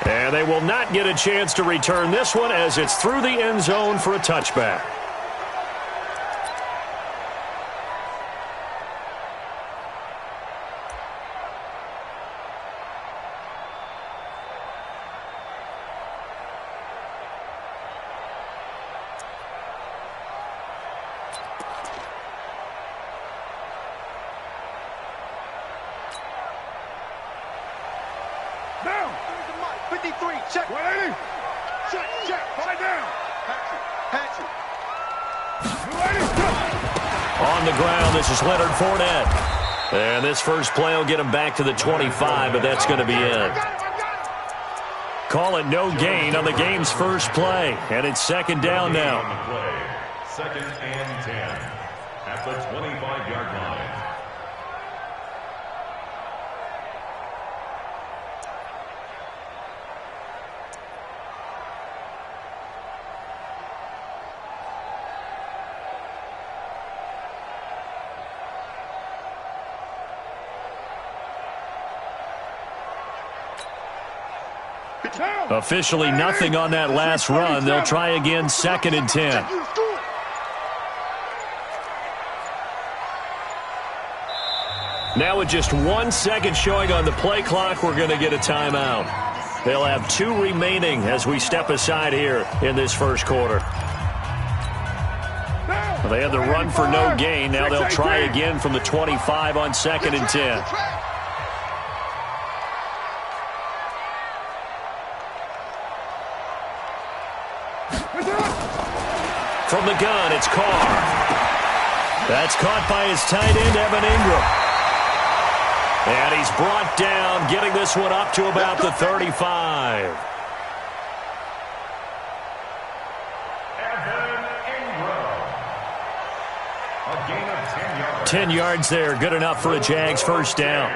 And they will not get a chance to return this one as it's through the end zone for a touchback. Down. 53. Check. 180. Check. Check. Fight down. Patch it. 280. On the ground, this is Leonard Fournette. And this first play will get him back to the 25, but that's going to be it. Call it no gain on the game's first play. And it's second down now. Second and 10 at the 25-yard line. Officially nothing on that last run. They'll try again, second and 10. Now with just 1 second showing on the play clock, we're going to get a timeout. They'll have 2 remaining as we step aside here in this first quarter. Well, they had the run for no gain. Now they'll try again from the 25 on second and 10. From the gun, it's Carr. That's caught by his tight end, Evan Ingram. And he's brought down, getting this one up to about the 35. Evan Ingram. A gain of 10 yards. 10 yards there, good enough for a Jags first down.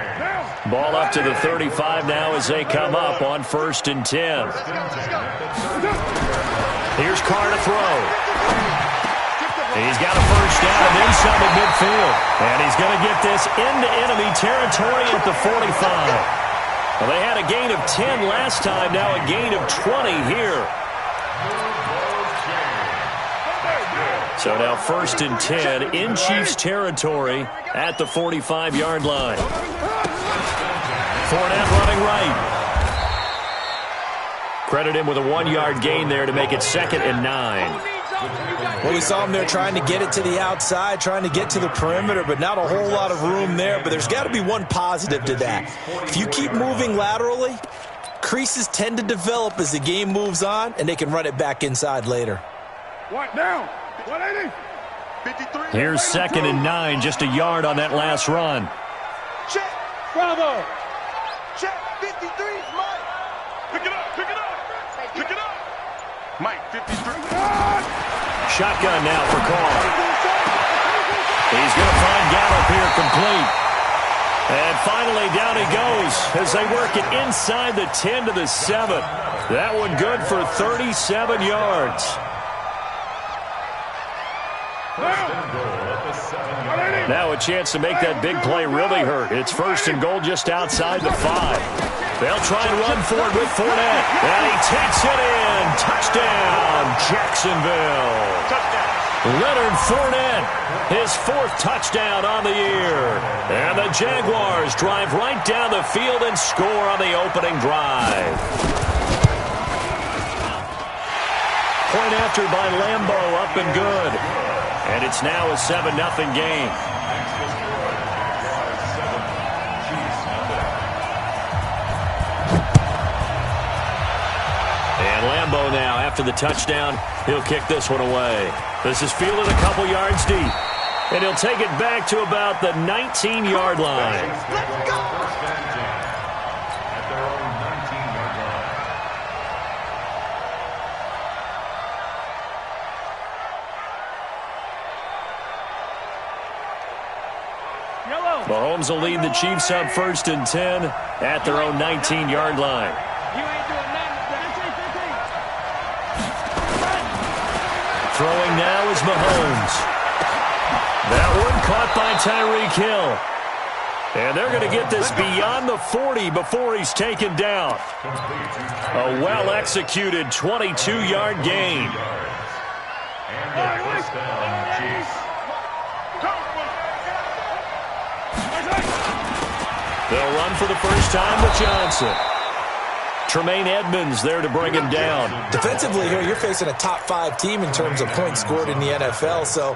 Ball up to the 35 now as they come up on first and 10. Here's Carr to throw. He's got a first down and then some at midfield. And he's going to get this into enemy territory at the 45. Well, they had a gain of 10 last time, now a gain of 20 here. So now first and 10 in Chiefs territory at the 45-yard line. Fournette running right. Credit him with a 1-yard gain there to make it second and 9. Well, we saw him there trying to get it to the outside, trying to get to the perimeter, but not a whole lot of room there. But there's got to be one positive to that. If you keep moving laterally, creases tend to develop as the game moves on, and they can run it back inside later. What down? 180. 53. Here's second and 9, just a yard on that last run. Check. Bravo. Check. 53 is Mike. Pick it up. Pick it up. Pick it up. Mike, 53. Shotgun now for Carr. He's going to find Gallup here complete. And finally down he goes as they work it inside the 10 to the 7. That one good for 37 yards. Now a chance to make that big play really hurt. It's first and goal just outside the 5. They'll try and run for it with Fournette. And he takes it in. Touchdown, Jacksonville. Leonard Fournette, his 4th touchdown on the year. And the Jaguars drive right down the field and score on the opening drive. Point after by Lambeau, up and good. And it's now a 7-0 game. And Lambeau now, after the touchdown, he'll kick this one away. This is fielded a couple yards deep. And he'll take it back to about the 19-yard line. Let's go. At their own 19-yard line. Mahomes will lead the Chiefs up first and 10 at their own 19-yard line. Throwing now is Mahomes. That one caught by Tyreek Hill. And they're going to get this beyond the 40 before he's taken down. A well-executed 22-yard gain. And the first down, Chiefs. They'll run for the first time with Johnson. Tremaine Edmonds there to bring him down. Defensively here, you're facing a top-5 team in terms of points scored in the NFL. So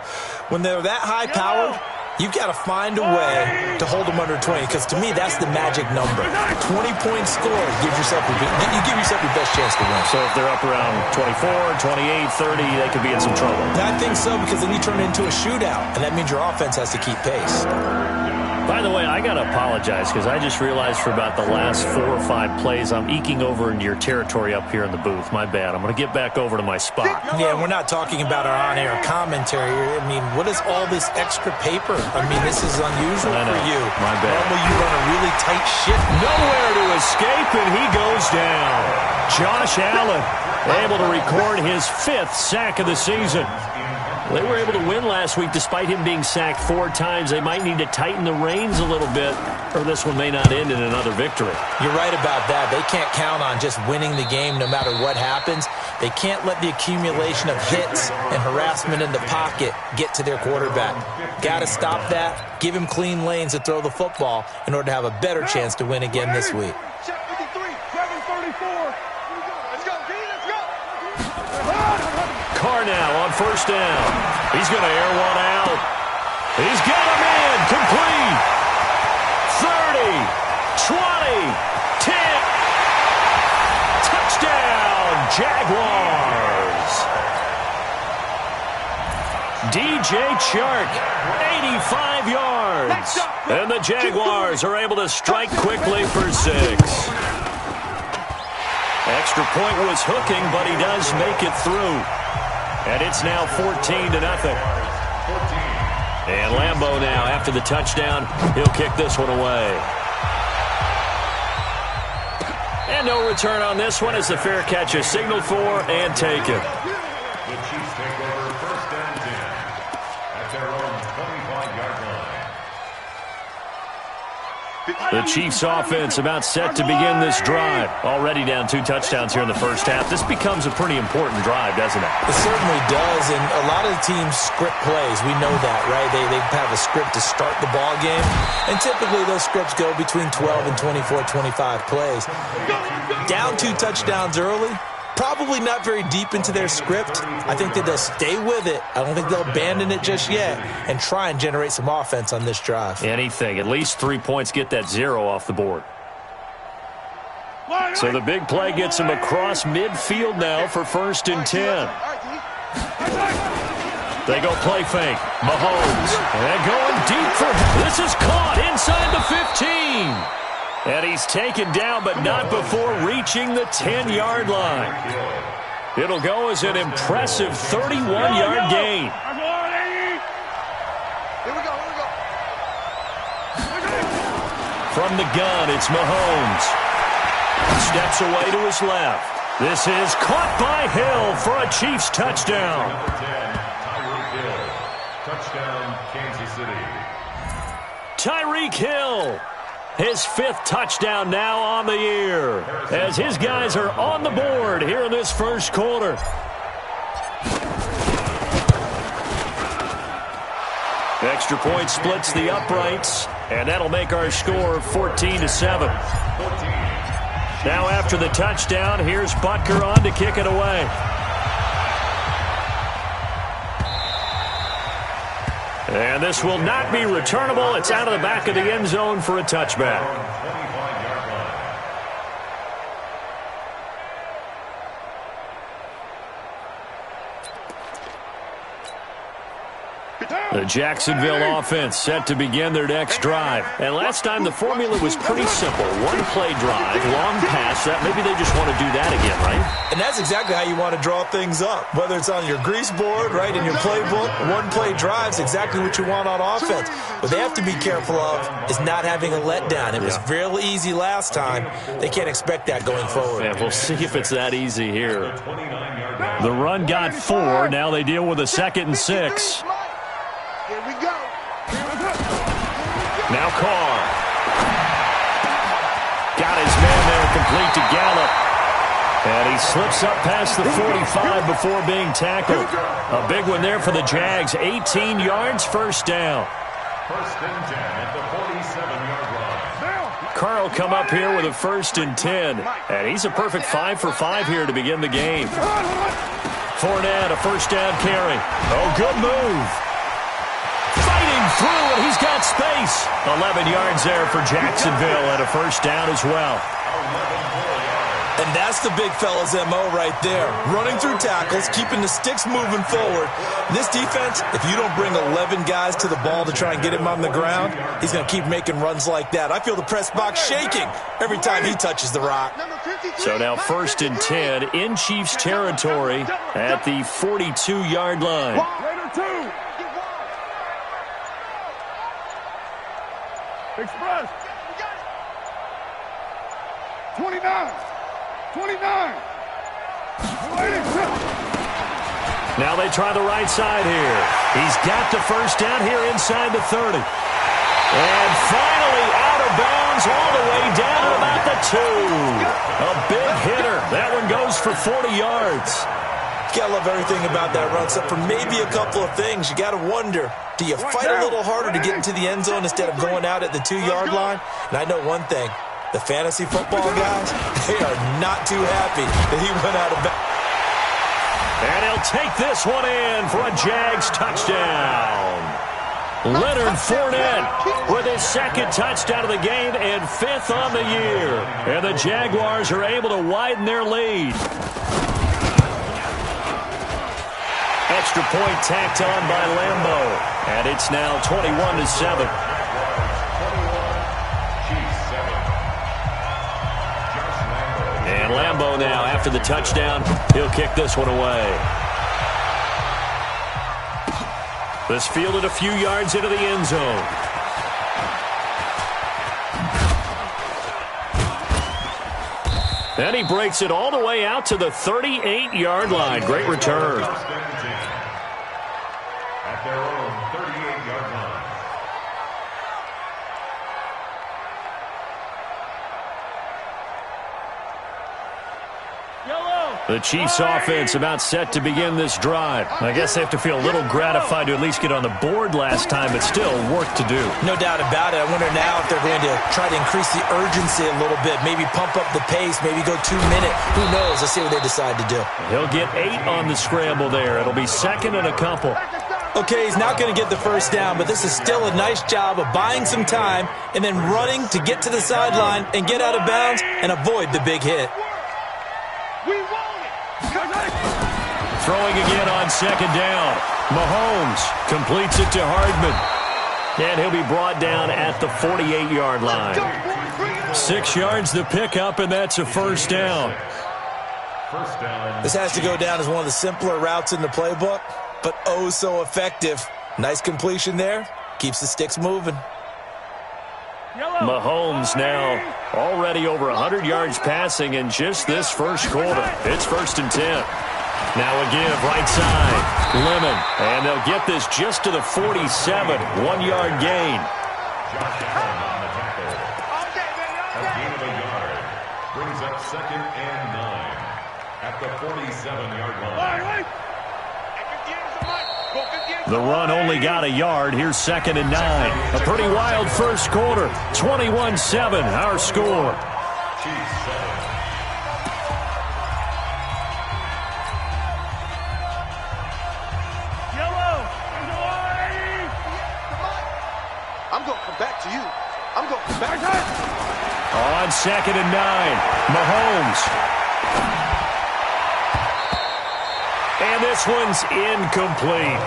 when they're that high-powered, you've got to find a way to hold them under 20, because to me, that's the magic number. 20 points scored, you give yourself your best chance to win. So if they're up around 24, 28, 30, they could be in some trouble. I think so, because then you turn it into a shootout, and that means your offense has to keep pace. By the way, I got to apologize because I just realized for about the last 4 or 5 plays, I'm eking over into your territory up here in the booth. My bad. I'm going to get back over to my spot. Yeah, we're not talking about our on-air commentary. I mean, what is all this extra paper? I mean, this is unusual for you. My bad. Normally you run a really tight ship. Nowhere to escape, and he goes down. Josh Allen able to record his 5th sack of the season. They were able to win last week despite him being sacked 4 times. They might need to tighten the reins a little bit, or this one may not end in another victory. You're right about that. They can't count on just winning the game no matter what happens. They can't let the accumulation of hits and harassment in the pocket get to their quarterback. Got to stop that, give him clean lanes to throw the football in order to have a better chance to win again this week. Check 53, 734. Let's go, D, let's go. Carr now on first down. He's going to air one out. He's got him in. Complete. 30, 20, 10. Touchdown, Jaguars. DJ Chark, 85 yards. And the Jaguars are able to strike quickly for 6. Extra point was hooking, but he does make it through. And it's now 14-0. And Lambeau now, after the touchdown, he'll kick this one away. And no return on this one as the fair catch is signaled for and taken. The Chiefs take over first and 10 at their own 25-yard line. The Chiefs offense about set to begin this drive. Already down 2 touchdowns here in the first half. This becomes a pretty important drive, doesn't it? It certainly does, and a lot of the teams script plays. We know that, right? They have a script to start the ball game, and typically those scripts go between 12 and 24, 25 plays. Down 2 touchdowns early, probably not very deep into their script. I think that they'll stay with it. I don't think they'll abandon it just yet and try and generate some offense on this drive. Anything. At least 3 points, get that 0 off the board. So the big play gets him across midfield now for first and 10. They go play fake. Mahomes. And going deep for him. This is caught inside the 15. And he's taken down, but not before reaching the 10-yard line. It'll go as an impressive 31-yard gain. Here we go. From the gun, it's Mahomes. Steps away to his left. This is caught by Hill for a Chiefs touchdown. Number 10, Tyreek Hill. Touchdown, Kansas City. Tyreek Hill. His 5th touchdown now on the year as his guys are on the board here in this first quarter. Extra point splits the uprights, and that'll make our score 14-7. Now after the touchdown, here's Butker on to kick it away. And this will not be returnable. It's out of the back of the end zone for a touchback. The Jacksonville offense set to begin their next drive. And last time the formula was pretty simple. 1 play drive, long pass. Maybe they just want to do that again, right? And that's exactly how you want to draw things up. Whether it's on your grease board, right, in your playbook, 1 play drive is exactly what you want on offense. What they have to be careful of is not having a letdown. It was real easy last time. They can't expect that going forward. Yeah, we'll see if it's that easy here. The run got 4. Now they deal with a 2nd and 6. Here we go. Now Carr. complete to Gallup. And he slips up past the 45 before being tackled. A big one there for the Jags. 18 yards, first down. First and 10 at the 47-yard line. Carl come up here with a first and 10. And he's a perfect 5 for 5 here to begin the game. Fournette, a first down carry. Oh, good move. Fighting through, and he's got space. 11 yards there for Jacksonville, and a first down as well. And that's the big fella's MO right there. Running through tackles, keeping the sticks moving forward. This defense, if you don't bring 11 guys to the ball to try and get him on the ground, he's going to keep making runs like that. I feel the press box shaking every time he touches the rock. So now first and 10 in Chiefs territory at the 42-yard line. Express. 29. 29. Now they try the right side here. He's got the first down here inside the 30. And finally out of bounds all the way down to about the 2. A big hitter. That one goes for 40 yards. You gotta love everything about that run, except for maybe a couple of things. You gotta wonder, do you fight a little harder to get into the end zone instead of going out at the 2-yard line? And I know one thing. The fantasy football guys, they are not too happy that he went out of bounds. And he'll take this one in for a Jags touchdown. Leonard Fournette with his second touchdown of the game and 5th on the year. And the Jaguars are able to widen their lead. Extra point tacked on by Lambeau. And it's now 21-7. And Lambeau now, after the touchdown, he'll kick this one away. This fielded a few yards into the end zone. Then he breaks it all the way out to the 38-yard line. Great return. At their own 38-yard line. The Chiefs offense about set to begin this drive. I guess they have to feel a little gratified to at least get on the board last time, but still work to do. No doubt about it. I wonder now if they're going to try to increase the urgency a little bit, maybe pump up the pace, maybe go 2-minute. Who knows? Let's see what they decide to do. He'll get 8 on the scramble there. It'll be second and a couple. Okay, he's not going to get the first down, but this is still a nice job of buying some time and then running to get to the sideline and get out of bounds and avoid the big hit. Throwing again on second down. Mahomes completes it to Hardman. And he'll be brought down at the 48-yard line. 6 yards the pickup, and that's a first down. This has to go down as one of the simpler routes in the playbook, but oh so effective. Nice completion there. Keeps the sticks moving. Mahomes now already over 100 yards passing in just this first quarter. It's first and 10. Now a give, right side. Lemon. And they'll get this just to the 47. 1-yard gain. Josh Allen on the tackle. A gain of a yard. Brings up second and 9 at the 47-yard line. The run only got a yard. Here's second and 9. A pretty wild first quarter. 21-7, our score. Chiefs 7. I'm going to come back to you. I'm going to come back to you. On second and 9, Mahomes. And this one's incomplete.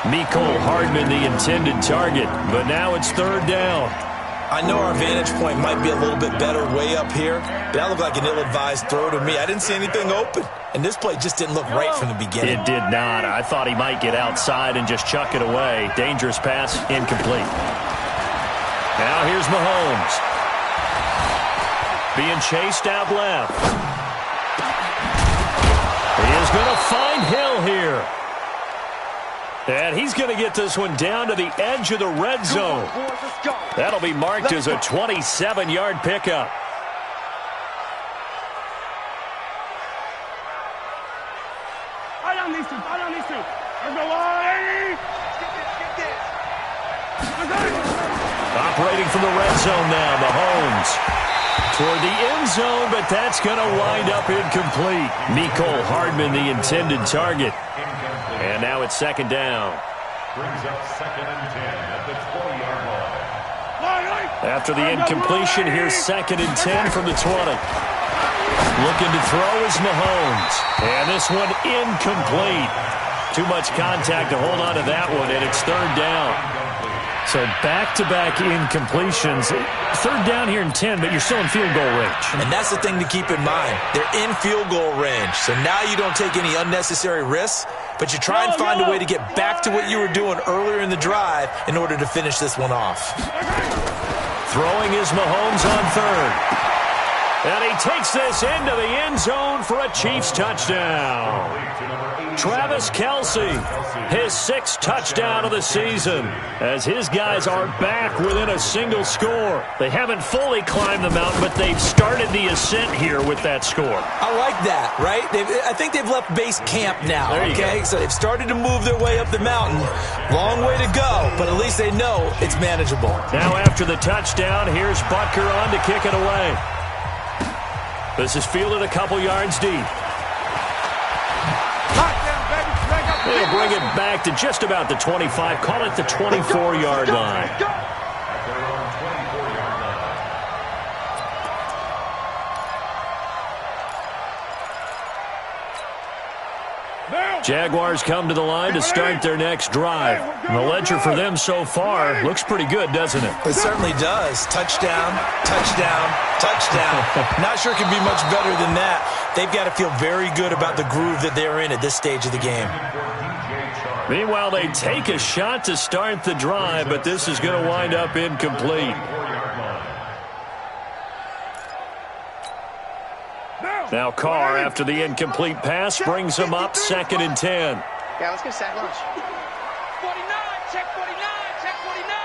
Mecole Hardman, the intended target, but now it's third down. I know our vantage point might be a little bit better way up here, but that looked like an ill-advised throw to me. I didn't see anything open, and this play just didn't look right from the beginning. It did not. I thought he might get outside and just chuck it away. Dangerous pass, incomplete. Now here's Mahomes. Being chased out left. He is going to find Hill here. And he's going to get this one down to the edge of the red zone. That'll be marked as a 27-yard pickup. down these two. Fall down these two. Let's go, Wally. Get this. Operating from the red zone now, Mahomes. Toward the end zone, but that's going to wind up incomplete. Mecole Hardman, the intended target. And now it's second down. Brings up 2nd and 10 at the 20-yard line. After the incompletion, here's 2nd and 10 from the 20. Looking to throw is Mahomes. And this one incomplete. Too much contact to hold on to that one, and it's third down. So back-to-back incompletions. Third down here in 10, but you're still in field goal range. And that's the thing to keep in mind. They're in field goal range. So now you don't take any unnecessary risks, but you try and find a way to get back to what you were doing earlier in the drive in order to finish this one off. Throwing is Mahomes on third. And he takes this into the end zone for a Chiefs touchdown. Travis Kelce, his 6th touchdown of the season, as his guys are back within a single score. They haven't fully climbed the mountain, but they've started the ascent here with that score. I like that, right? I think they've left base camp now, okay? So they've started to move their way up the mountain. Long way to go, but at least they know it's manageable. Now after the touchdown, here's Butker on to kick it away. This is fielded a couple yards deep. They'll bring it back to just about the 25. Call it the 24-yard line. Jaguars come to the line to start their next drive. And the ledger for them so far looks pretty good, doesn't it? It certainly does. Touchdown, touchdown, touchdown. Not sure it can be much better than that. They've got to feel very good about the groove that they're in at this stage of the game. Meanwhile, they take a shot to start the drive, but this is going to wind up incomplete. Now Carr, after the incomplete pass, brings him up 2nd and 10. Yeah, let's get sack lunch. 49, check 49, check 49.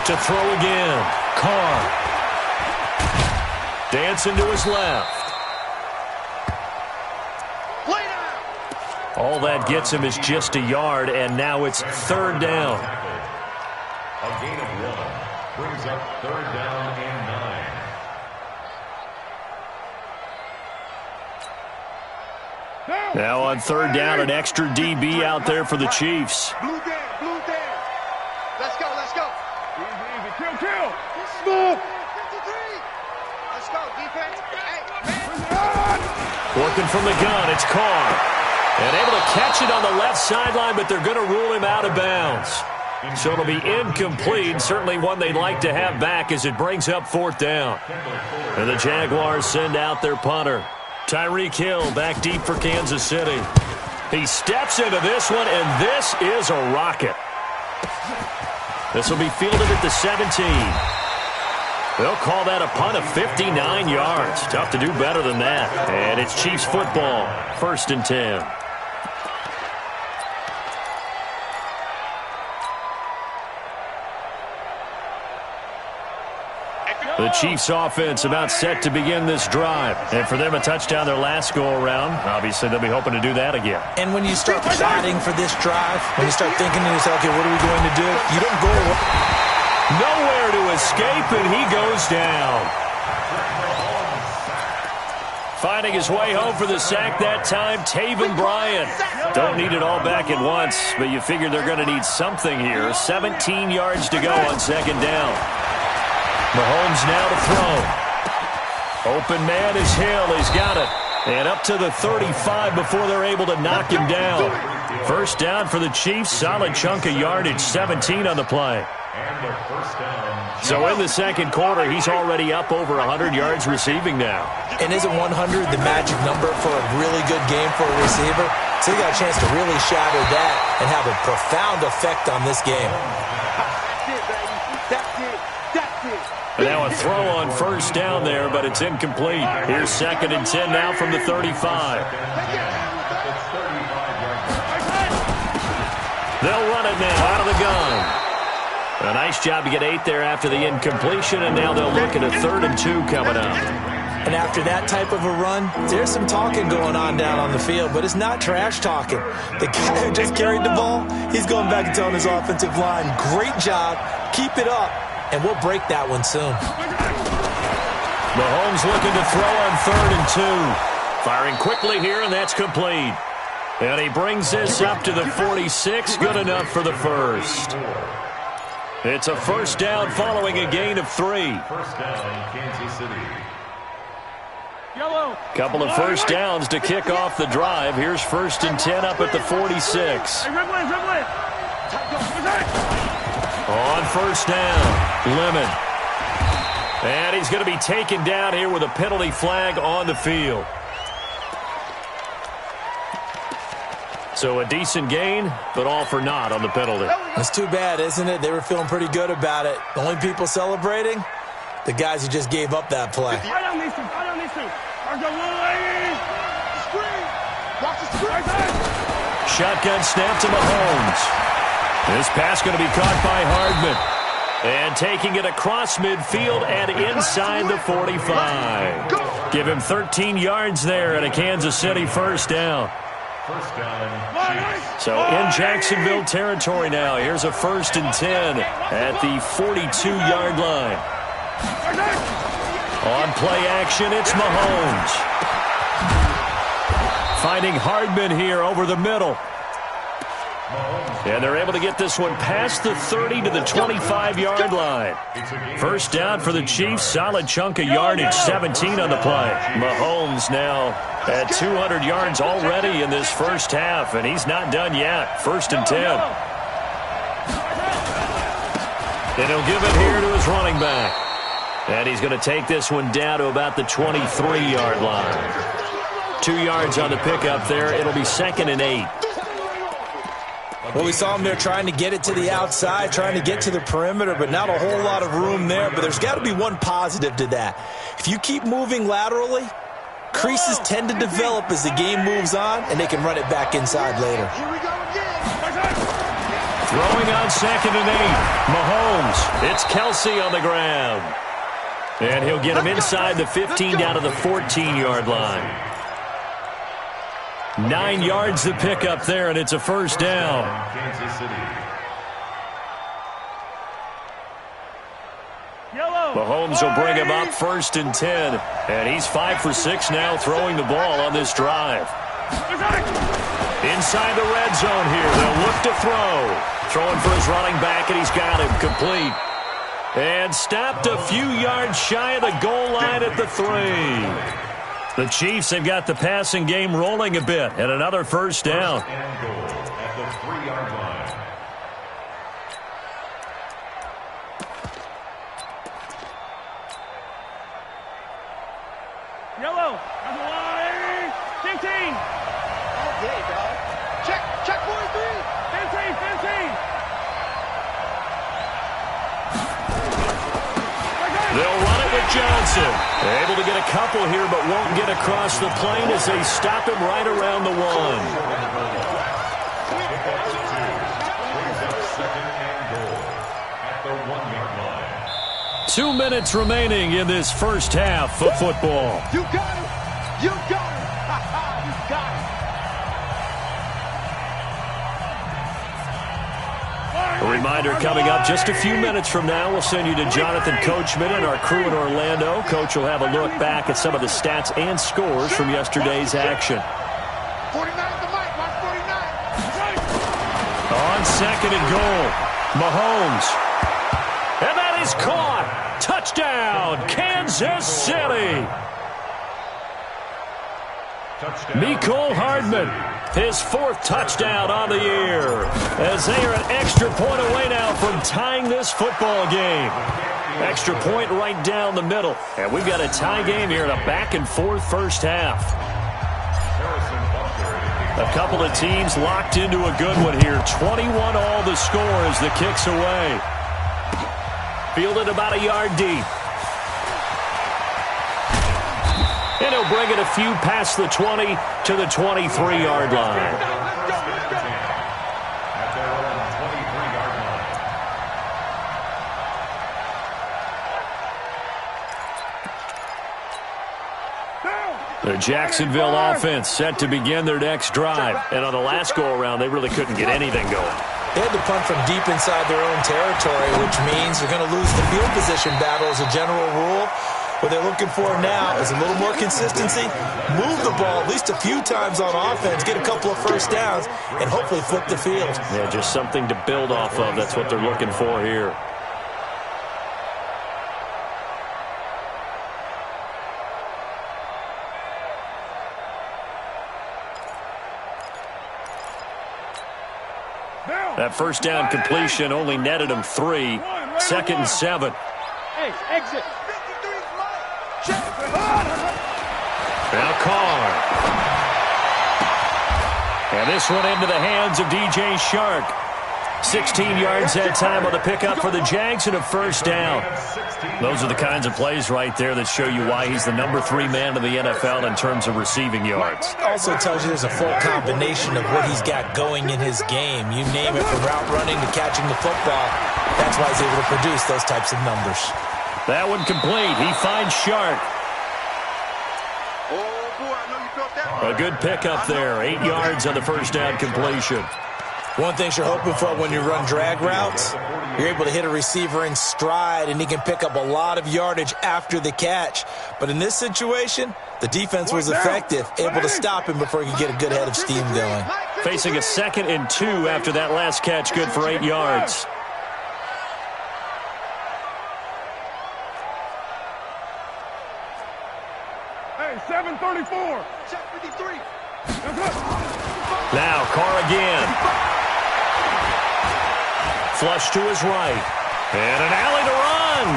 9. To throw again. Carr. Dancing to his left. All that gets him is just a yard, and now it's third down. A gain of 1 brings up 3rd down and 9. Now on third down, an extra DB out there for the Chiefs. Blue down, blue down. Let's go, let's go. Easy, easy. Kill. Move. 53. Let's go, defense. Hey, Working from the gun, it's Carr. And able to catch it on the left sideline, but they're going to rule him out of bounds. So it'll be incomplete, certainly one they'd like to have back as it brings up 4th down. And the Jaguars send out their punter. Tyreek Hill back deep for Kansas City. He steps into this one, and this is a rocket. This will be fielded at the 17. They'll call that a punt of 59 yards. Tough to do better than that. And it's Chiefs football, 1st and 10. The Chiefs offense about set to begin this drive. And for them, a touchdown their last go-around. Obviously, they'll be hoping to do that again. And when you start plotting for this drive, when you start thinking to yourself, okay, what are we going to do? You don't go nowhere to escape, and he goes down. Finding his way home for the sack that time, Taven Bryan. Don't need it all back at once, but you figure they're going to need something here. 17 yards to go on 2nd down. Mahomes now to throw. Open man is Hill. He's got it. And up to the 35 before they're able to knock him down. 1st down for the Chiefs. Solid chunk of yardage. 17 on the play. So in the 2nd quarter, he's already up over 100 yards receiving now. And isn't 100 the magic number for a really good game for a receiver? So you got a chance to really shatter that and have a profound effect on this game. And now a throw on 1st down there, but it's incomplete. Here's 2nd and 10 now from the 35. They'll run it now out of the gun. A nice job to get 8 there after the incompletion, and now they'll look at a 3rd and 2 coming up. And after that type of a run, there's some talking going on down on the field, but it's not trash talking. The guy who just carried the ball, he's going back and telling his offensive line, great job, keep it up, and we'll break that one soon. Mahomes looking to throw on 3rd and 2. Firing quickly here, and that's complete. And he brings this up to the 46, good enough for the first. It's a first down following a gain of 3. First down, Kansas City. Couple of first downs to kick off the drive. Here's 1st and 10 up at the 46. On 1st down, Lemon. And he's going to be taken down here with a penalty flag on the field. So a decent gain, but all for naught on the penalty. It's too bad, isn't it? They were feeling pretty good about it. The only people celebrating, the guys who just gave up that play. Shotgun snap to Mahomes. This pass going to be caught by Hardman. And taking it across midfield and inside the 45. Give him 13 yards there and a Kansas City first down. First down, So in Jacksonville territory now. Here's a 1st and 10 at the 42-yard line. On play action, it's Mahomes. Finding Hardman here over the middle. And they're able to get this one past the 30 to the 25-yard line. First down for the Chiefs. Solid chunk of yardage, 17 on the play. Mahomes now at 200 yards already in this first half, and he's not done yet. 1st and 10. And he'll give it here to his running back. And he's going to take this one down to about the 23-yard line. 2 yards on the pickup there. It'll be 2nd and 8. Well, we saw him there trying to get it to the outside, trying to get to the perimeter, but not a whole lot of room there. But there's got to be one positive to that. If you keep moving laterally, creases tend to develop as the game moves on, and they can run it back inside later. Throwing on 2nd and 8. Mahomes. It's Kelsey on the ground. And he'll get him inside the 15 down to the 14-yard line. 9 yards to pick up there, and it's a first down. Kansas City. Mahomes will bring him up 1st and 10. And he's 5 for 6 now throwing the ball on this drive. Inside the red zone here. They'll look to throw. Throwing for his running back, and he's got him complete. And stopped a few yards shy of the goal line at the 3. The Chiefs have got the passing game rolling a bit, and another first down. And goal at the 3-yard line. Yellow. 15. Okay, dog. Check 43. 15. They'll run it with Johnson. Able to get a couple here, but won't get across the plane as they stop him right around the 1. Brings up 2nd and goal at the 1-yard line. 2 minutes remaining in this first half of football. You got it. You got it. You got it. A reminder coming up just a few minutes from now. We'll send you to Jonathan Coachman and our crew in Orlando. Coach will have a look back at some of the stats and scores from yesterday's action. 49 the mic. Watch 49. On 2nd and goal, Mahomes. And that is caught. Touchdown, Kansas City. Mecole Hardman, his 4th touchdown on the year, as they are an extra point away now from tying this football game. Extra point right down the middle, and we've got a tie game here in a back-and-forth first half. A couple of teams locked into a good one here. 21 all the score as the kick's away. Fielded about a yard deep. And he'll bring it a few past the 20 to the 23-yard line. At their own 23-yard line. The Jacksonville offense set to begin their next drive. And on the last go-around, they really couldn't get anything going. They had to punt from deep inside their own territory, which means they're going to lose the field position battle as a general rule. What they're looking for now is a little more consistency, move the ball at least a few times on offense, get a couple of first downs, and hopefully flip the field. Yeah, just something to build off of. That's what they're looking for here. That first down completion only netted him 3. 2nd and 7. Hey, exit. Now Carr. And this one into the hands of DJ Shark. 16 yards that time on the pickup for the Jags and a first down. Those are the kinds of plays right there that show you why he's the number 3 man in the NFL in terms of receiving yards. Also tells you there's a full combination of what he's got going in his game. You name it, from route running to catching the football. That's why he's able to produce those types of numbers. That one complete. He finds Shark. A good pickup there. 8 yards on the first down completion. One thing you're hoping for when you run drag routes, you're able to hit a receiver in stride, and he can pick up a lot of yardage after the catch. But in this situation, the defense was effective, able to stop him before he could get a good head of steam going. Facing a 2nd and 2 after that last catch, good for 8 yards. Hey, 734. Check 53. Now Carr again. Flush to his right. And an alley to run.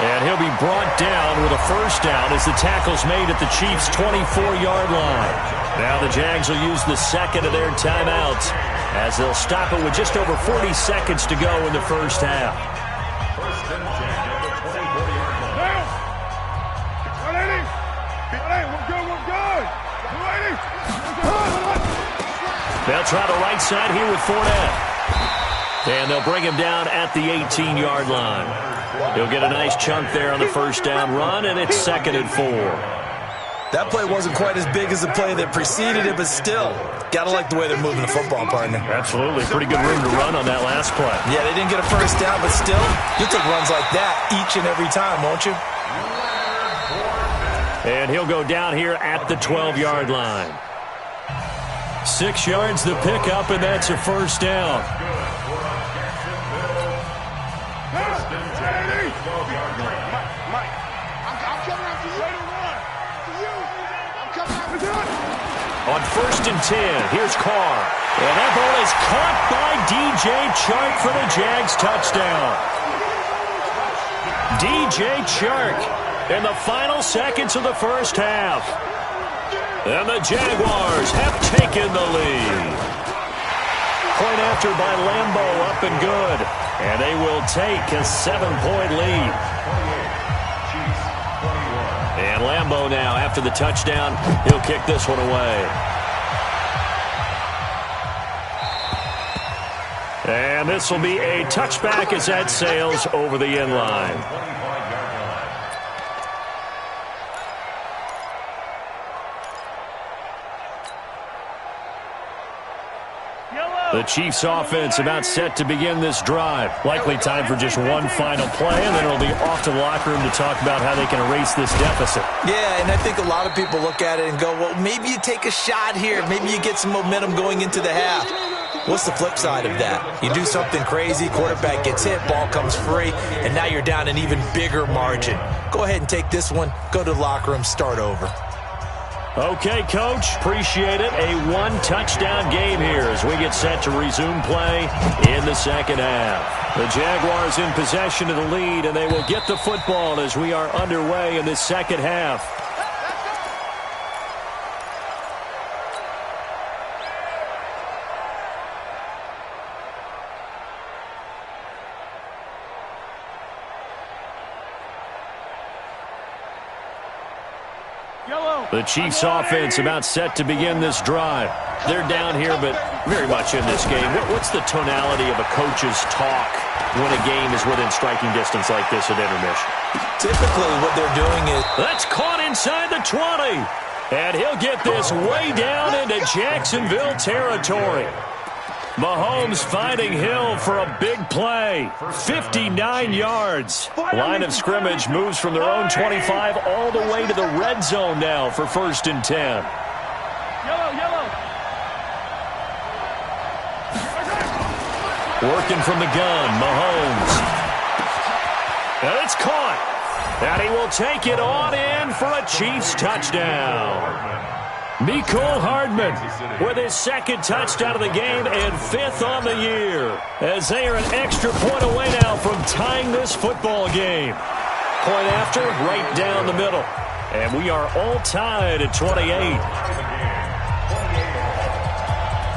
And he'll be brought down with a first down as the tackle's made at the Chiefs' 24-yard line. Now the Jags will use the second of their timeouts as they'll stop it with just over 40 seconds to go in the first half. First and 10 at the 24-yard line. They'll try the right side here with Fournette. And they'll bring him down at the 18-yard line. He'll get a nice chunk there on the first down run, and it's 2nd and 4. That play wasn't quite as big as the play that preceded it, but still, got to like the way they're moving the football, partner. Absolutely. Pretty good room to run on that last play. Yeah, they didn't get a first down, but still, you'll take runs like that each and every time, won't you? And he'll go down here at the 12-yard line. 6 yards the pickup, and that's a first down. On 1st and 10, here's Carr. And that ball is caught by DJ Chark for the Jags touchdown. DJ Chark in the final seconds of the first half. And the Jaguars have taken the lead. Point after by Lambo, up and good. And they will take a 7-point lead. And Lambo now, after the touchdown, he'll kick this one away. And this will be a touchback as that sails over the end line. The Chiefs offense about set to begin this drive. Likely time for just one final play, and then it'll be off to the locker room to talk about how they can erase this deficit. Yeah, and I think a lot of people look at it and go, well, maybe you take a shot here. Maybe you get some momentum going into the half. What's the flip side of that? You do something crazy, quarterback gets hit, ball comes free, and now you're down an even bigger margin. Go ahead and take this one, go to the locker room, start over. Okay, Coach, appreciate it. A one-touchdown game here as we get set to resume play in the second half. The Jaguars in possession of the lead, and they will get the football as we are underway in this second half. The Chiefs offense about set to begin this drive. They're down here, but very much in this game. What's the tonality of a coach's talk when a game is within striking distance like this at intermission? Typically what they're doing is... That's caught inside the 20. And he'll get this way down into Jacksonville territory. Mahomes finding Hill for a big play. 59 yards. Line of scrimmage moves from their own 25 all the way to the red zone now for 1st and 10. Yellow. Working from the gun, Mahomes. And it's caught. And he will take it on in for a Chiefs touchdown. Mecole Hardman with his 2nd touchdown of the game and 5th on the year, as they are an extra point away now from tying this football game. Point after, right down the middle. And we are all tied at 28.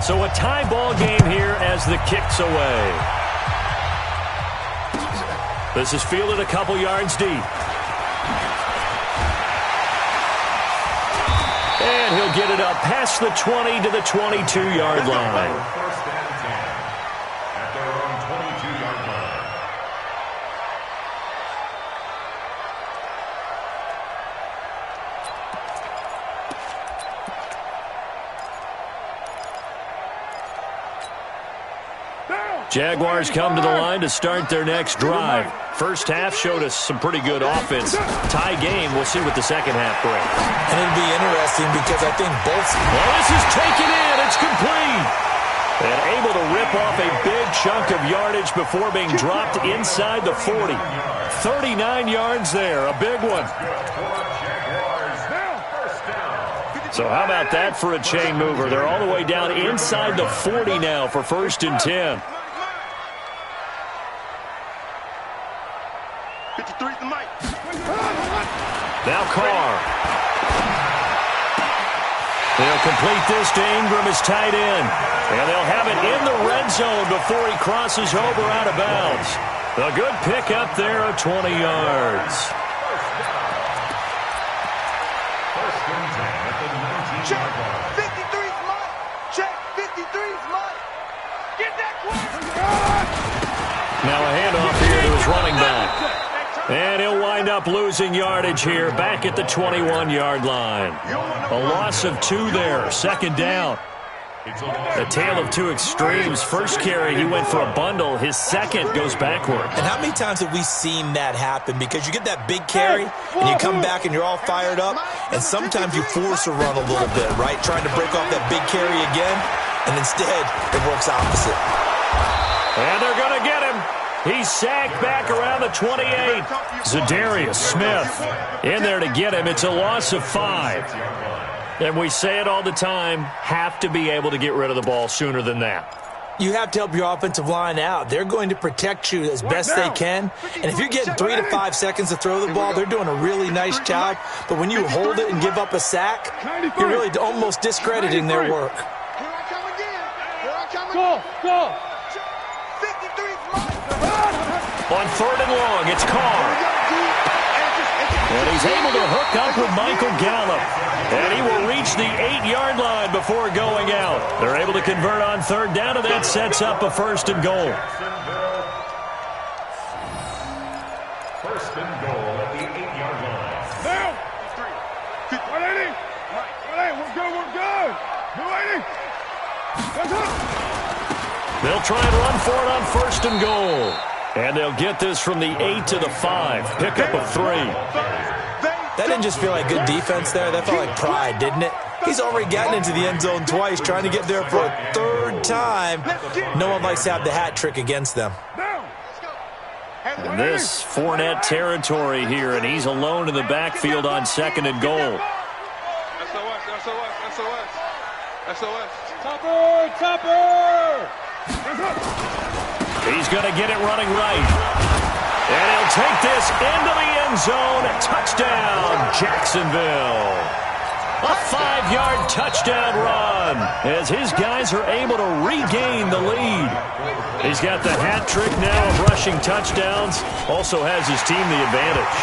So a tie ball game here as the kick's away. This is fielded a couple yards deep. And he'll get it up past the 20 to the 22-yard line. 1st and 10 at their own 22-yard line. Jaguars come to the line to start their next drive. First half showed us some pretty good offense. Tie game, we'll see what the second half brings. And it'll be interesting because I think both... Well, this is taken in. It's complete. And able to rip off a big chunk of yardage before being dropped inside the 40. 39 yards there, a big one. So how about that for a chain mover? They're all the way down inside the 40 now for 1st and 10. 53's the mic. Now Carr. They'll complete this to Ingram as tight end. And they'll have it in the red zone before he crosses over out of bounds. A good pickup there of 20 yards. First and 10 at the 19-yard line. 53's mic. Check. 53's mic. Get that quick. Now a handoff here to his running back. And he'll wind up losing yardage here back at the 21-yard line. A loss of 2 there, 2nd down. A tale of two extremes. First carry, he went for a bundle. His second goes backward. And how many times have we seen that happen? Because you get that big carry, and you come back and you're all fired up, and sometimes you force a run a little bit, right? Trying to break off that big carry again, and instead it works opposite. And they're going to get him. He's sacked back around the 28. Zadarius Smith in there to get him. It's a loss of 5. And we say it all the time, have to be able to get rid of the ball sooner than that. You have to help your offensive line out. They're going to protect you as best they can. And if you're getting 3 to 5 seconds to throw the ball, they're doing a really nice job. But when you hold it and give up a sack, you're really almost discrediting their work. Here I come again. Here I come again. Go. 53's mine. On 3rd and long, it's Carr. And he's able to hook up with Michael Gallup. And he will reach the 8-yard line before going out. They're able to convert on 3rd down, and that sets up a 1st and goal. First and goal at the 8-yard line. Now. 180. 180. We're good. 280. That's up. They'll try and run for it on 1st and goal. And they'll get this from the 8 to the 5. Pickup of 3. That didn't just feel like good defense there. That felt like pride, didn't it? He's already gotten into the end zone twice, trying to get there for a 3rd time. No one likes to have the hat trick against them. And this Fournette territory here, and he's alone in the backfield on 2nd and goal. SOS. Topper. He's going to get it running right. And he'll take this into the end zone. Touchdown, Jacksonville. A 5-yard touchdown run as his guys are able to regain the lead. He's got the hat trick now of rushing touchdowns. Also has his team the advantage.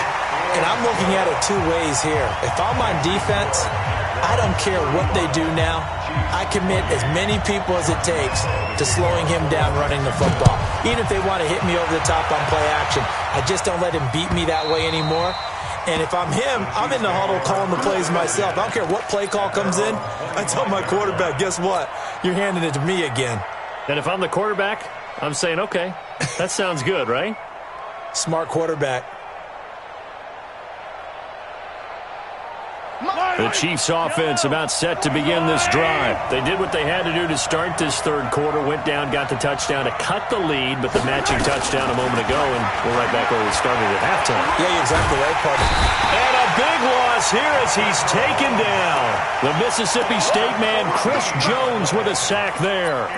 And I'm looking at it 2 ways here. If I'm on defense, I don't care what they do now. I commit as many people as it takes to slowing him down running the football. Even if they want to hit me over the top on play action, I just don't let him beat me that way anymore. And if I'm him, I'm in the huddle calling the plays myself. I don't care what play call comes in. I tell my quarterback, guess what? You're handing it to me again. And if I'm the quarterback, I'm saying, okay, that sounds good, right? Smart quarterback. The Chiefs offense about set to begin this drive. They did what they had to do to start this third quarter, went down, got the touchdown to cut the lead, but the matching touchdown a moment ago, and we're right back where we started at halftime. Yeah, you're exactly right, partner. And a big loss here as he's taken down. The Mississippi State man, Chris Jones, with a sack there.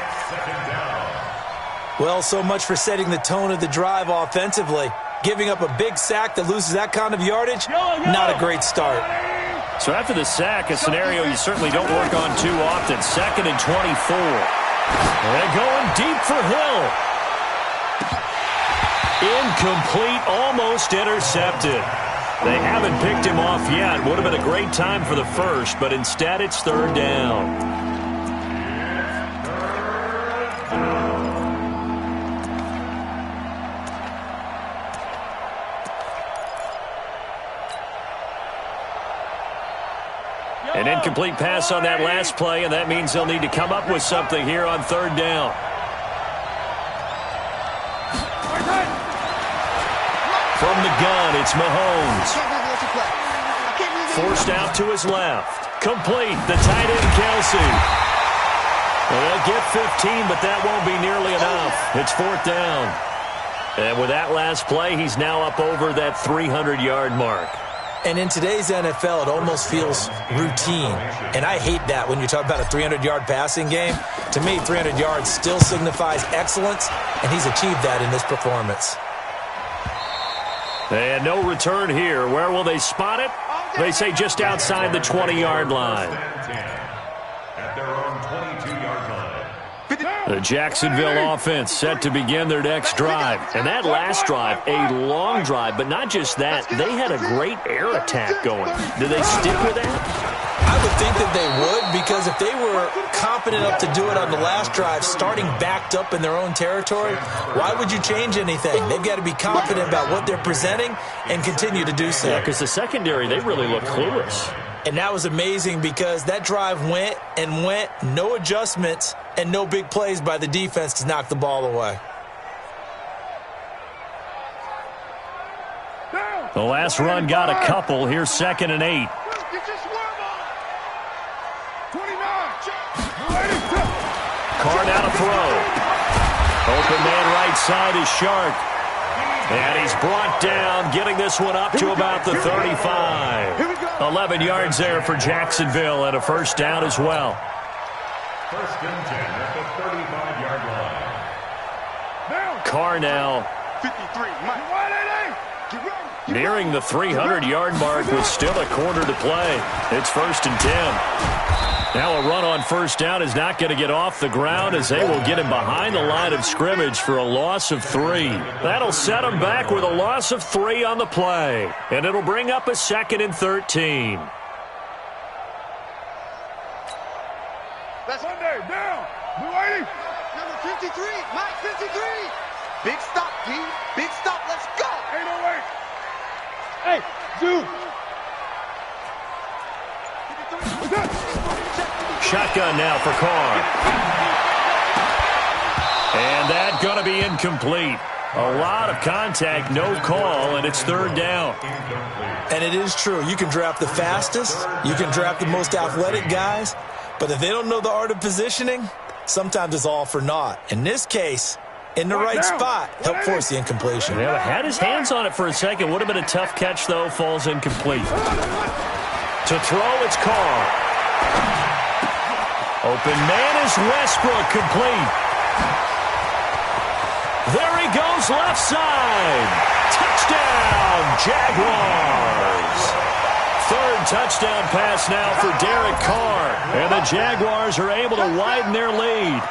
Well, so much for setting the tone of the drive offensively. Giving up a big sack that loses that kind of yardage, not a great start. So after the sack, a scenario you certainly don't work on too often. 2nd and 24. They're going deep for Hill. Incomplete, almost intercepted. They haven't picked him off yet. Would have been a great time for the first, but instead it's 3rd down. An incomplete pass on that last play, and that means they'll need to come up with something here on 3rd down. From the gun, it's Mahomes. Forced out to his left. Complete, the tight end, Kelsey. Well, they'll get 15, but that won't be nearly enough. It's 4th down. And with that last play, he's now up over that 300-yard mark. And in today's NFL, it almost feels routine. And I hate that when you talk about a 300-yard passing game. To me, 300 yards still signifies excellence, and he's achieved that in this performance. And no return here. Where will they spot it? They say just outside the 20-yard line. At their own 22-yard line. The Jacksonville offense set to begin their next drive. And that last drive, a long drive, but not just that. They had a great air attack going. Do they stick with that? I would think that they would, because if they were competent enough to do it on the last drive, starting backed up in their own territory, why would you change anything? They've got to be confident about what they're presenting and continue to do so. Yeah, because the secondary, they really look clueless. And that was amazing because that drive went and went, no adjustments, and no big plays by the defense to knock the ball away. The last run got a couple. Here's 2nd and 8. Carr now to throw. Open man right side is Shark. And he's brought down, getting this one up to about the 35. 11 yards there for Jacksonville and a 1st down as well. 1st and 10 at the 35-yard line. Carr now 53. nearing the 300-yard mark with still a quarter to play. It's 1st and 10. Now a run on 1st down is not going to get off the ground as they will get him behind the line of scrimmage for a loss of 3. That'll set him back with a loss of 3 on the play. And it'll bring up a 2nd and 13. That's Sunday, down. Blue 80. Number 53, Mike 53. Big stop, D. Big stop, let's go. 808. Hey, Zoo. Shotgun now for Carr. And that's going to be incomplete. A lot of contact, no call, and it's 3rd down. And it is true. You can draft the fastest. You can draft the most athletic guys. But if they don't know the art of positioning, sometimes it's all for naught. In this case, in the right spot, help force the incompletion. Yeah, had his hands on it for a second. Would have been a tough catch, though. Falls incomplete. To throw, it's Carr. Open man is Westbrook, complete. There he goes, left side. Touchdown, Jaguars. 3rd touchdown pass now for Derek Carr. And the Jaguars are able to widen their lead.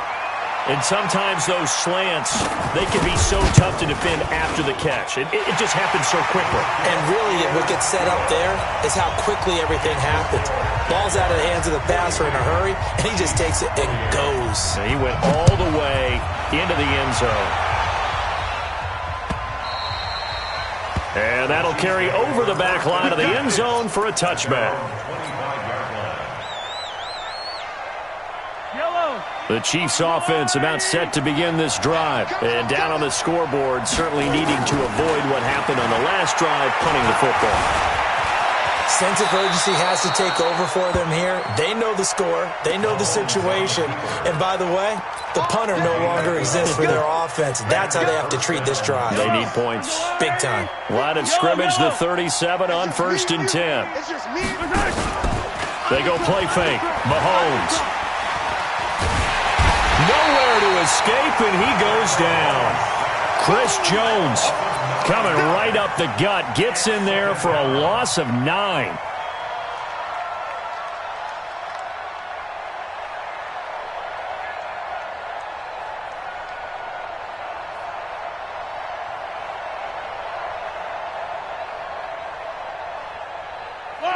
And sometimes those slants, they can be so tough to defend after the catch. It just happens so quickly. And really, what gets set up there is how quickly everything happens. Ball's out of the hands of the passer in a hurry, and he just takes it and goes. And he went all the way into the end zone. And that'll carry over the back line of the end zone for a touchback. The Chiefs' offense about set to begin this drive. And down on the scoreboard, certainly needing to avoid what happened on the last drive, punting the football. Sense of urgency has to take over for them here. They know the score. They know the situation. And by the way, the punter no longer exists for their offense. That's how they have to treat this drive. They need points. Big time. Line of scrimmage, the 37 on 1st and 10. They go play fake. Mahomes. Nowhere to escape, and he goes down. Chris Jones coming right up the gut, gets in there for a loss of 9.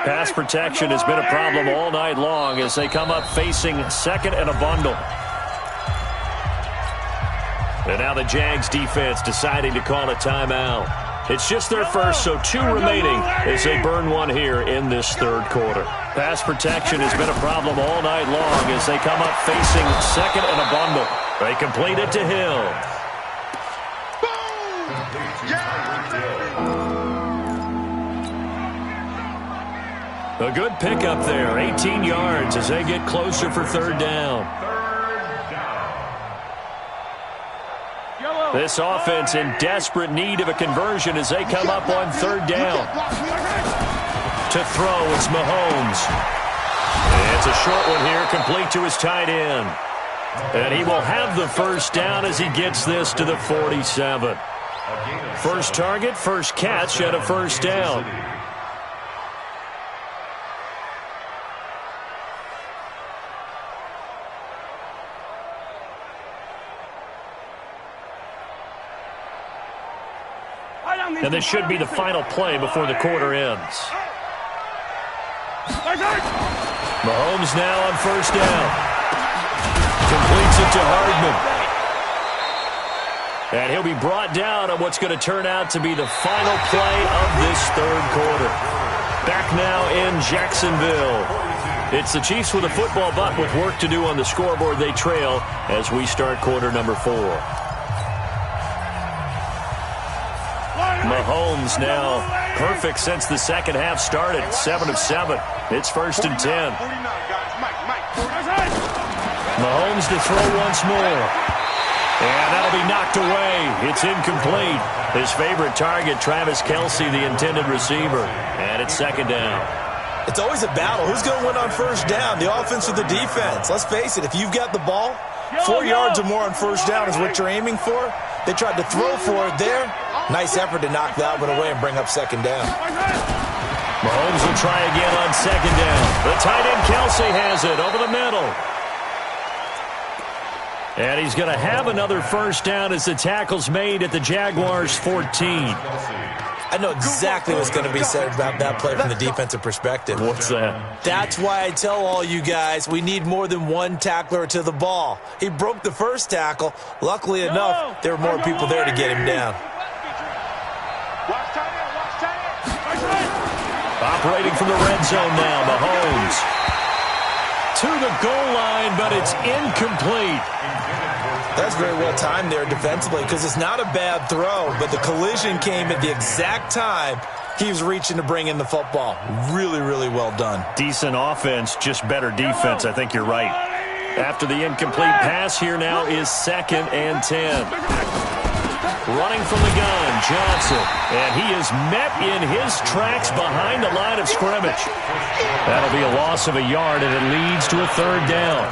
Pass protection has been a problem all night long as they come up facing second and a bundle. And now the Jags defense deciding to call a timeout. It's just their first, so 2 remaining as they burn one here in this third quarter. Pass protection has been a problem all night long as they come up facing second and a bundle. They complete it to Hill. A good pickup there, 18 yards as they get closer for third down. This offense in desperate need of a conversion as they come up on third down. To throw, it's Mahomes. It's a short one here, complete to his tight end. And he will have the first down as he gets this to the 47. First target, first catch, and a first down. And this should be the final play before the quarter ends. Mahomes now on first down. Completes it to Hardman. And he'll be brought down on what's going to turn out to be the final play of this third quarter. Back now in Jacksonville. It's the Chiefs with a football, but with work to do on the scoreboard, they trail as we start quarter number 4. Mahomes now perfect since the second half started. 7 of 7. It's 1st and 10. Mahomes to throw once more. And that'll be knocked away. It's incomplete. His favorite target, Travis Kelce, the intended receiver. And it's second down. It's always a battle. Who's going to win on first down, the offense or the defense? Let's face it, if you've got the ball, 4 yards or more on first down is what you're aiming for. They tried to throw for it there. Nice effort to knock that one away and bring up second down. Mahomes will try again on second down. The tight end Kelce has it over the middle. And he's going to have another first down as the tackle's made at the Jaguars' 14. I know exactly what's going to be said about that play from the defensive perspective. What's that? That's why I tell all you guys we need more than one tackler to the ball. He broke the first tackle. Luckily enough, there were more people there to get him down. Operating from the red zone now, Mahomes. To the goal line, but it's incomplete. That's very well timed there defensively because it's not a bad throw, but the collision came at the exact time he was reaching to bring in the football. Really, really well done. Decent offense, just better defense. I think you're right. After the incomplete pass, here now is 2nd and 10. Running from the gun, Johnson. And he is met in his tracks behind the line of scrimmage. That'll be a loss of a yard, and it leads to a third down.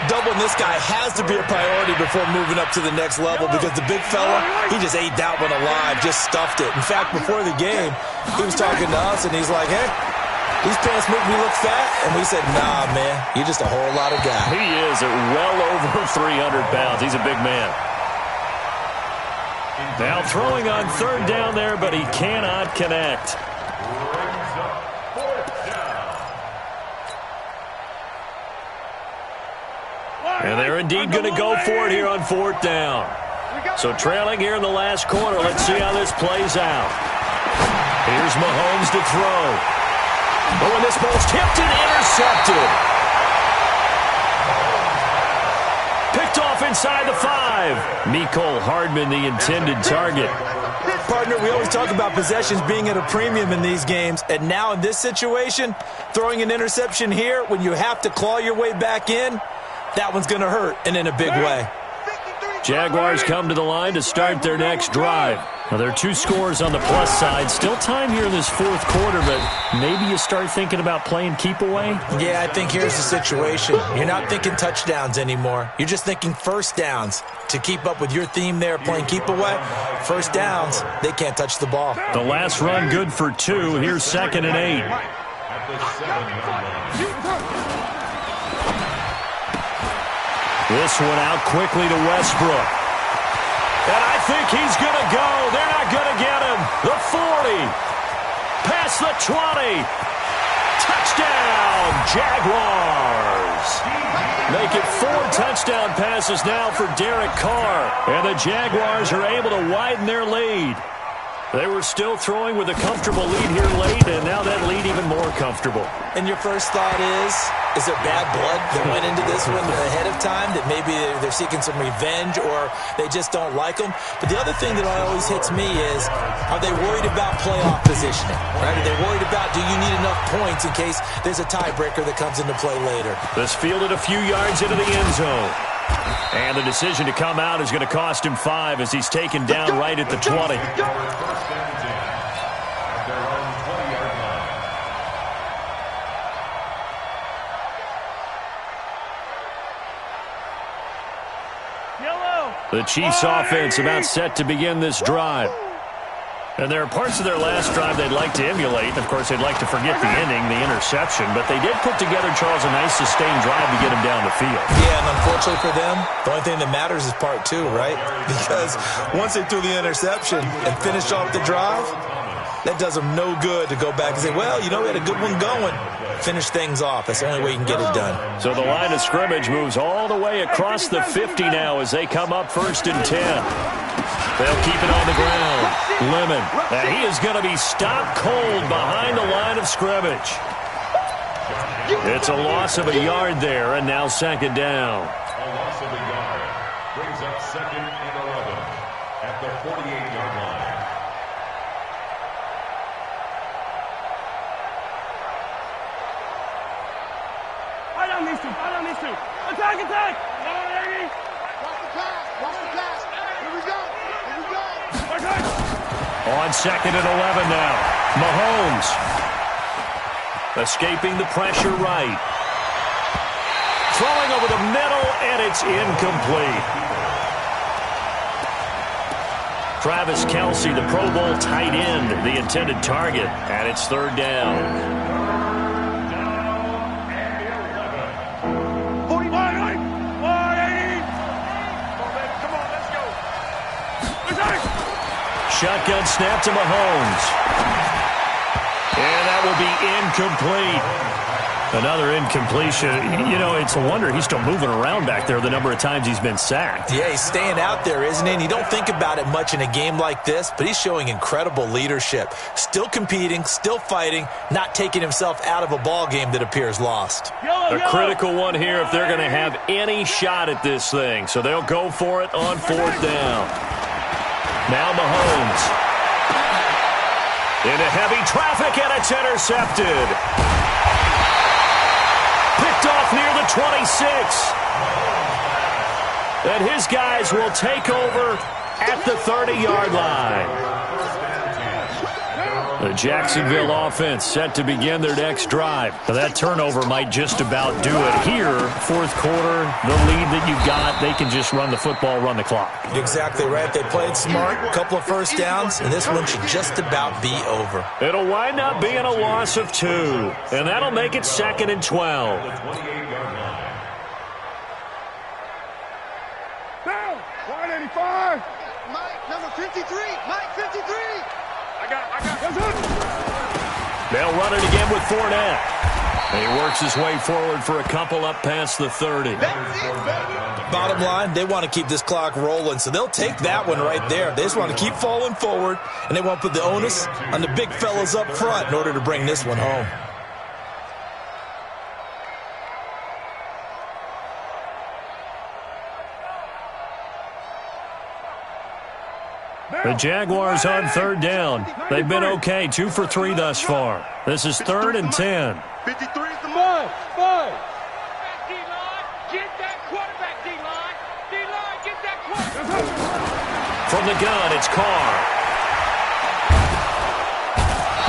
Doubling this guy has to be a priority before moving up to the next level because the big fella, he just ate that one alive, just stuffed it. In fact, before the game, he was talking to us, and he's like, hey, These pants make me look fat, and we said, nah, man, you're just a whole lot of guy. He is at well over 300 pounds. He's a big man. Now throwing on third down there, but he cannot connect. And they're indeed going to go for it here on fourth down. So trailing here in the last quarter. Let's see how this plays out. Here's Mahomes to throw. Oh, and this ball's tipped and intercepted. Picked off inside the 5. Mecole Hardman, the intended target. Partner, we always talk about possessions being at a premium in these games, and now in this situation, throwing an interception here when you have to claw your way back in, that one's going to hurt, and in a big way. Jaguars come to the line to start their next drive. Now, there are 2 scores on the plus side. Still time here in this fourth quarter, but maybe you start thinking about playing keep away? Yeah, I think here's the situation. You're not thinking touchdowns anymore. You're just thinking first downs. To keep up with your theme there, playing keep away, first downs, they can't touch the ball. The last run good for 2. Here's 2nd and 8. At the 7-yard line. This one out quickly to Westbrook. And I think he's going to go. They're not going to get him. The 40. Past the 20. Touchdown, Jaguars. Make it 4 touchdown passes now for Derek Carr. And the Jaguars are able to widen their lead. They were still throwing with a comfortable lead here late, and now that lead even more comfortable. And your first thought is there bad blood that went into this one ahead of time, that maybe they're seeking some revenge or they just don't like them? But the other thing that always hits me is, are they worried about playoff positioning? Right? Are they worried about, do you need enough points in case there's a tiebreaker that comes into play later? This fielded a few yards into the end zone. And the decision to come out is going to cost him 5 as he's taken down right at the 20. The Chiefs offense about set to begin this drive. And there are parts of their last drive they'd like to emulate. Of course, they'd like to forget the ending, the interception. But they did put together, Charles, a nice sustained drive to get him down the field. Yeah, and unfortunately for them, the only thing that matters is part 2, right? Because once they threw the interception and finished off the drive, that does them no good to go back and say, well, you know, we had a good one going. Finish things off. That's the only way you can get it done. So the line of scrimmage moves all the way across the 50 now as they come up 1st and 10. They'll keep it on the ground. Lemon. And he is going to be stopped cold behind the line of scrimmage. It's a loss of a yard there, and now 2nd down. A loss of a yard brings up 2nd and 11 at the 48-yard line. Fight on these 2. Fight on these 2. Attack, attack. Come on, baby. Watch the pass. Watch the pass. Here we go. Here we go. On 2nd and 11 now. Mahomes. Escaping the pressure right. Throwing over the middle, and it's incomplete. Travis Kelce, the Pro Bowl tight end, the intended target, and it's 3rd down. 49. Come on, let's go. Shotgun snap to Mahomes. And that will be incomplete. Another incompletion. You know, it's a wonder he's still moving around back there the number of times he's been sacked. Yeah, he's staying out there, isn't he? And you don't think about it much in a game like this, but he's showing incredible leadership. Still competing, still fighting, not taking himself out of a ball game that appears lost. A critical one here if they're going to have any shot at this thing. So they'll go for it on 4th down. Now Mahomes. Into heavy traffic, and it's intercepted. Picked off near the 26. And his guys will take over at the 30-yard line. The Jacksonville offense set to begin their next drive. That turnover might just about do it here. Fourth quarter, the lead that you've got, they can just run the football, run the clock. Exactly right. They played smart, a couple of first downs, and this one should just about be over. It'll wind up being a loss of 2, and that'll make it 2nd and 12. The 28-yard line. Down. 185. Mike, number 53. Mike, 53. I got it. They'll run it again with Fournette. And he works his way forward for a couple up past the 30. Bottom line, they want to keep this clock rolling, so they'll take that one right there. They just want to keep falling forward, and they want to put the onus on the big fellas up front in order to bring this one home. The Jaguars on 3rd down. They've been okay, 2 for 3 thus far. This is 3rd and 10. 53 is the mark. 5. D-line, get that quarterback, D-line. D-line, get that quarterback. From the gun, it's Carr.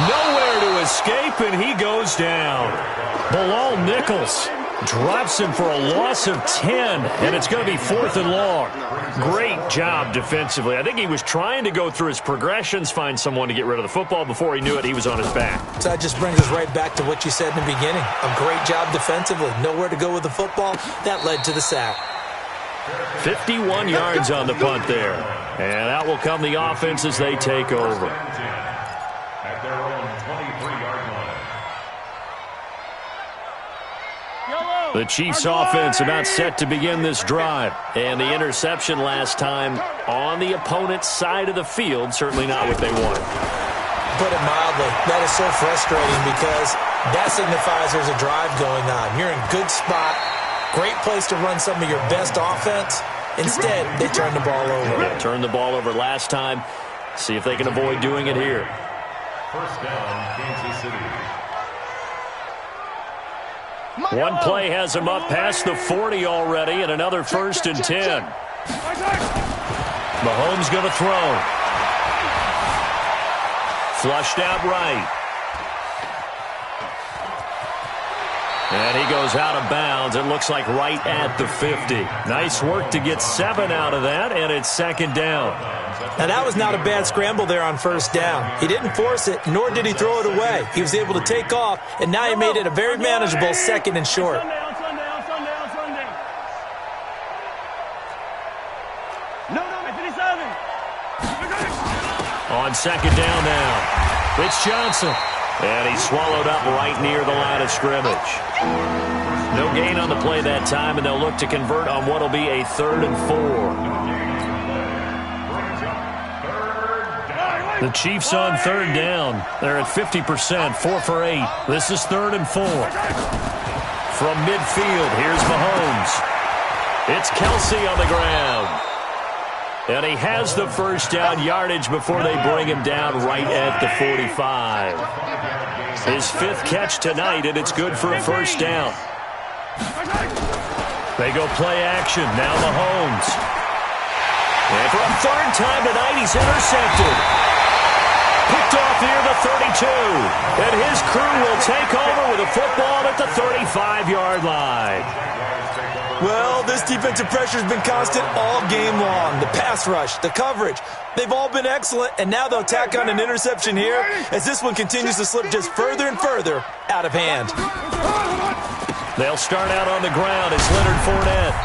Nowhere to escape, and he goes down. Bilal Nichols drops him for a loss of 10, and it's going to be 4th and long. Great job defensively. I think he was trying to go through his progressions, find someone to get rid of the football. Before he knew it, he was on his back. So that just brings us right back to what you said in the beginning. A great job defensively. Nowhere to go with the football. That led to the sack. 51 yards on the punt there. And out will come the offense as they take over. At their own 23-yard line. The Chiefs offense about set to begin this drive. And the interception last time on the opponent's side of the field, certainly not what they wanted. Put it mildly, that is so frustrating because that signifies there's a drive going on. You're in good spot, great place to run some of your best offense. Instead, they turn the ball over. Yeah, turned the ball over last time. See if they can avoid doing it here. First down, Kansas City. One play has him up past the 40 already, and another 1st and 10. Mahomes going to throw. Flushed out right. And he goes out of bounds. It looks like right at the 50. Nice work to get 7 out of that, and it's 2nd down. Now, that was not a bad scramble there on 1st down. He didn't force it, nor did he throw it away. He was able to take off, and now he made it a very manageable 2nd and short. Sunday. No, 57. On 2nd down now. It's Johnson. And he's swallowed up right near the line of scrimmage. No gain on the play that time, and they'll look to convert on what will be a 3rd and 4. The Chiefs on 3rd down. They're at 50%, 4 for 8. This is 3rd and 4. From midfield, here's Mahomes. It's Kelsey on the ground. And he has the first down yardage before they bring him down right at the 45. His 5th catch tonight, and it's good for a 1st down. They go play action. Now Mahomes. And for a 3rd time tonight, he's intercepted. Picked off near the 32. And his crew will take over with a football at the 35-yard line. Well, this defensive pressure has been constant all game long. The pass rush, the coverage, they've all been excellent, and now they'll tack on an interception here as this one continues to slip just further and further out of hand. They'll start out on the ground. It's Leonard Fournette.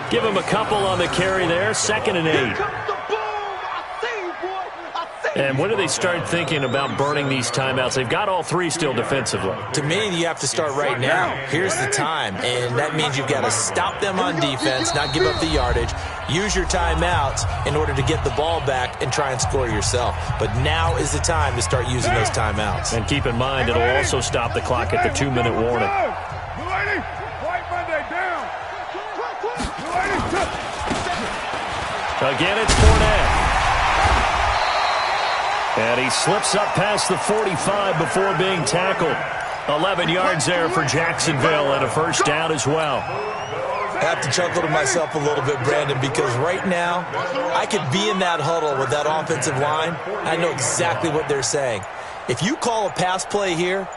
Give him a couple on the carry there. 2nd and 8. And when do they start thinking about burning these timeouts? They've got all 3 still defensively. To me, you have to start right now. Here's the time, and that means you've got to stop them on defense, not give up the yardage, use your timeouts in order to get the ball back and try and score yourself. But now is the time to start using those timeouts. And keep in mind, it'll also stop the clock at the 2-minute warning. Again, it's Fournette. And he slips up past the 45 before being tackled. 11 yards there for Jacksonville and a 1st down as well. have to chuckle to myself a little bit, Brandon, because right now I could be in that huddle with that offensive line. I know exactly what they're saying. If you call a pass play here,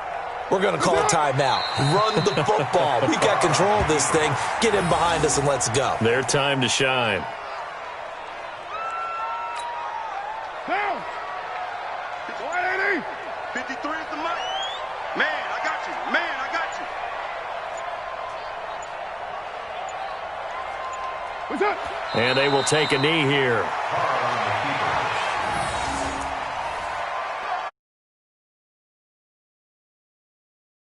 we're going to call a timeout. Run the football. We got control of this thing. Get in behind us and let's go. Their time to shine. Down. 180. 53 is the mark. Man, I got you. Man, I got you. What's up? And they will take a knee here.